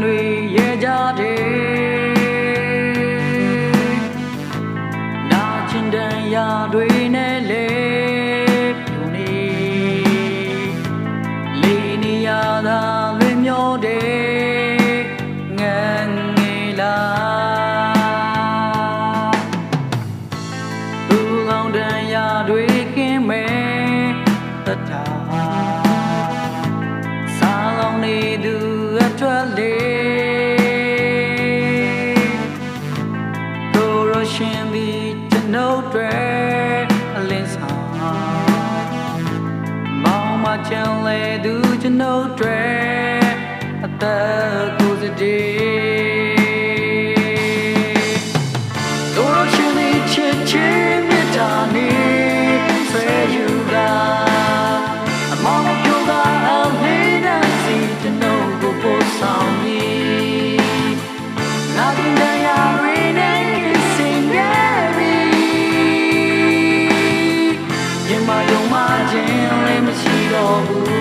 တွေရဲကြတယ်နာကျင်တန်ရာတွေနဲ့လေပြူနေလေးနေရတာလွင်မျောတယ်ငန်းငယ်လားသူကောင်းတန်ရာတွေကင်းမဲ့တတာစားကောင်းနေသူအတွက်လေတို့ရရှင်သည်ကျွန်ုပ်တွေအလင်းဆောင်မောင်မချင်လေသူကျွန်ုပ်တွေအသက်ကိုစတဲ့တို့ရရှင်သည်ချစ်ချင်းမြတ်တာနေဆွေယူတာအမောင်ပြူကအလေးတန်းစီကျွန်ုပ်ကိုပို့ဆောင်ပြီးနာကျင်တဲ့ရာတွေနဲ့စင်ခဲ့ပြီးရင်မယုံမှခြင်းလည်းမရှိတော့ဘူး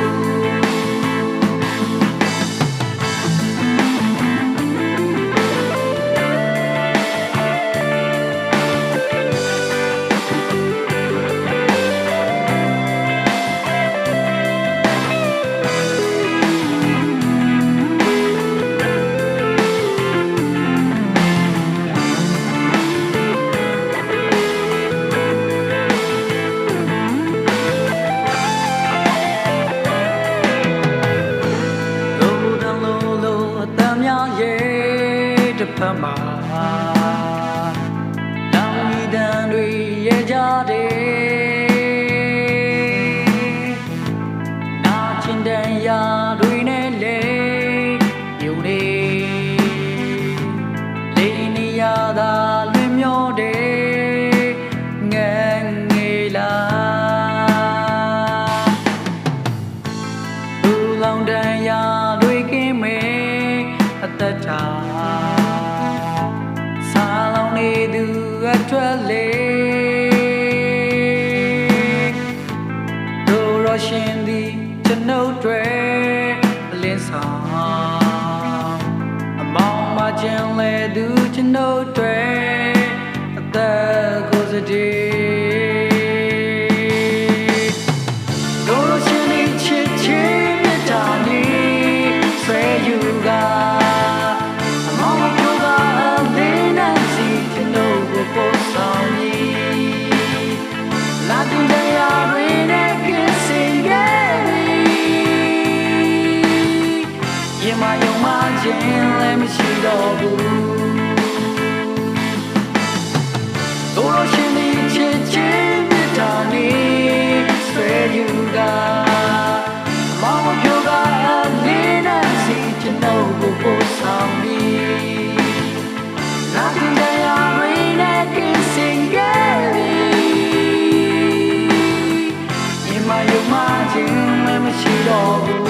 တစ်ဖက်မှာလောင်ရီတန်တွေရဲကြတယ်နာကျင်တန်ရာတွေနဲ့လေမြူနေလေးနေရတာလွင်မျောတယ်ငန်းငယ်လားသူလောင်တန်ရာတွေကင်းမဲ့အသက်တာသူအတွက်လေတို့ရရှင်သည်ကျွန်ုပ်တွေအလင်းဆောင်အမောင်မကျင်လေသူကျွန်ုပ်တွေအသက်ကိုစတဲ့တို့ရရှင်သည်ချစ်ချင်းမြတ်တာနေဆွေယူတာပို့ဆောင်ပြီးလာတင်တရားတွေနဲ့ကင်းစင်ခဲ့ပြီးရင်မယုံမှခြင်းလည်းမရှိတော့ဘူးတို့လို့ရှင်ဒီချစ်ချင်းမြတ်တာနေဆွေယူတာမောင်ပြိုကလေးနဲ့စီကျွန်တော်ကိုပို့ဆောင်ပြီးလာတင်တရားတွေနဲ့ကင်းစင်ခဲ့ပြီးရင်မယုံမှခြင်းလည်းမရှိတော့ဘူး